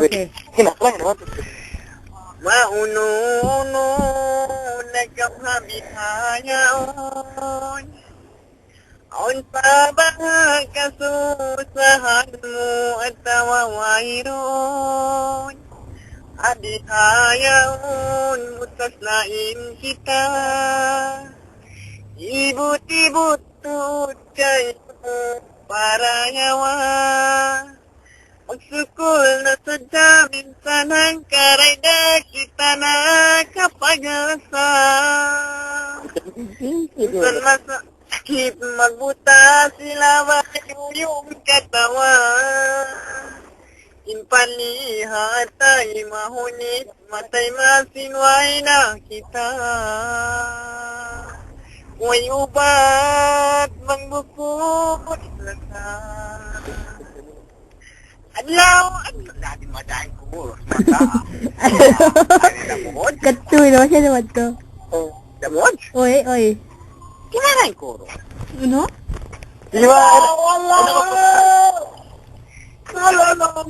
Okey. Kenapa kenapa tuh? Maunu nagkamhabihaya on. On pa ba kasusahan mo at tawawairon? Adihayaon mutas lain kita. Ibut-ibut tucay para yawa. Magsukul na sa jamin sanang karay na kita na kapag-asa. Minsan masakit magbuta sila ba yung katawan. Impanihat ay mahunit, matay masinway na kita. Huwag ubat, mangbukod lasa. Adlaw, natin madahin ko. Katuy naman siya naman to. Damod? Oy, oy. Kinarain ko. Ano? Di ba? Allah!